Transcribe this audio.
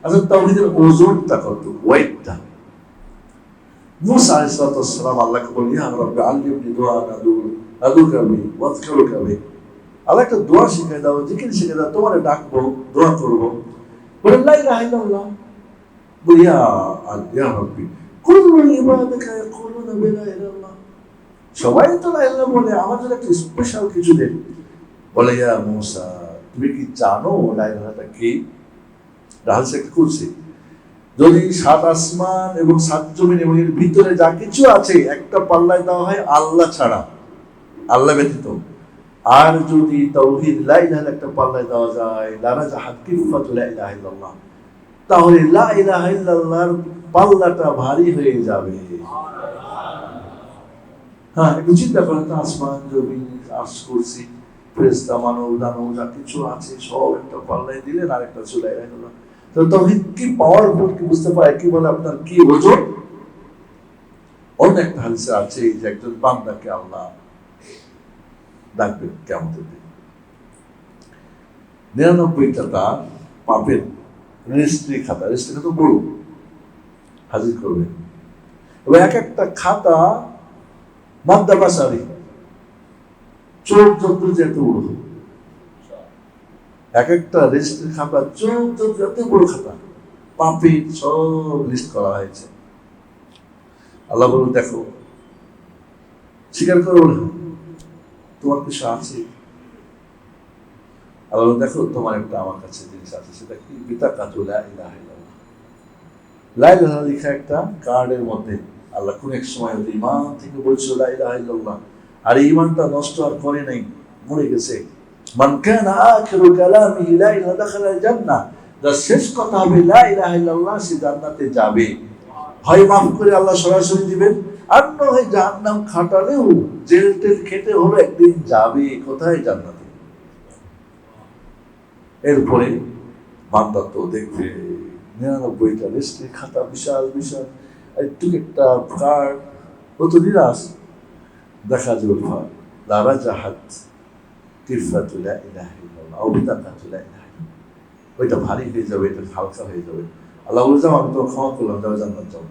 আচ্ছা তাওহীদের ওজনটা কত, ওয়েটটা? মুসা আলাইহিস সালাম আল্লাহকে বলেন, ইয়া রাব্বি আল্লিমনি দুআন আদুকা বিহি ওয়াযকুরুকা বিহি, আল্লাহ একটা দোয়া শিখিয়ে দাও, জিকির শিখিয়ে দাও, তোমারে ডাকবো, দোয়া করবো। বলেন লা ইলাহা ইল্লাল্লাহ। বলি ইয়া রাব্বি কুল্লু ইবাদাকা ইয়াকুলুনা বিলা ইলাহা ইল্লাল্লাহ, সবাই তো লা ইলাহা বলে, আমার জন্য একটা স্পেশাল কিছু দেন। বলে ইয়া মুসা, তুমি কি জানো লা ইলাহাটা কি? রাহাল শেখ করছি, যদি সাত আসমান এবং সাত জমিন এবং এর ভিতরে যা কিছু আছে একটা পাল্লায় দেওয়া হয় আল্লাহ ছাড়া, আল্লাহ ব্যতীত, আর যদি তাওহীদ লা ইলাহা একটা পাল্লায় দেওয়া যায় লারাজাহাত কিফাতু লা ইলাহা ইল্লাল্লাহ, তাহলে লা ইলাহা ইল্লাল্লাহর পাল্লাটা ভারী হয়ে যাবে। হ্যাঁ, একটু চিন্তা করেন তো, আসমান জমিন আরশ কুরসি ফেরেশতা মানব দানব যা কিছু আছে সব একটা পাল্লায় দিলেন, আর একটা লা ইলাহা ইল্লাল্লাহ। তো তাওহীদ কি পাওয়ারফুল, কি বুঝতে পারে, কি বলে আপনার কি ওজন। অন্য একটা হাদিসে আছে যে একজন বান্দাকে আল্লাহ ডাকবেন কিয়ামতের দিন, 99টা তার পাপের রেজিস্ট্রি খাতা বড় হাজির করবেন, এবং এক একটা খাতা মাদ্দা বাসারি, চোখ যত যেত বড়, এক একটা রেজিস্ট্রি খাতা চোখ যত বড় খাতা, পাপের সব লিস্ট করা হয়েছে। আল্লাহ বলুন, দেখো, স্বীকার করো না তোমার কিছু আছে? আল্লাহ দেখো, তোমার একটা আমার কাছে জিনিস আছে, সেটা কি? বিতাকাতু লা ইলাহা ইল্লাল্লাহ। লা ইলাহা লেখা একটা কার্ডের মধ্যে আল্লাহ কোন এক সময় ইমান থেকে বলছিল লা ইলাহা ইল্লাল্লাহ, আর এই ইমানটা নষ্ট আর করে নাই, মরে গেছে। মান কানা আখিরু কালামিহি লা ইলাহা দাখালাল জান্নাহ, যার শেষ কথা হবে লা ইলাহা ইল্লাল্লাহ, সে জান্নাতে যাবে। হয় মাফ করে আল্লাহ সরাসরি দিবেন, আর নয় জাহান্নাম খাটালেও জেল টেল খেটে হলো একদিন যাবে। কোথায়? জান্নাতে। এরপরে বান্দা তো দেখবে 99টা রেজিস্ট্রি খাতা, বিশাল বিশাল, একটু একটা কার্ড, ও তো নিরাশ। দেখা যাবে লারাজাহাত কিফাতু লা ইলাহা ইল্লাল্লাহ আও বিতাকাতু লা ইলাহা ইল্লাল্লাহ, ওইটা ভারী হয়ে যাবে, এটা হালকা হয়ে যাবে। আল্লাহ বলে, যাও আমি তো ক্ষমা করলাম, যাও জান্নাত যাও।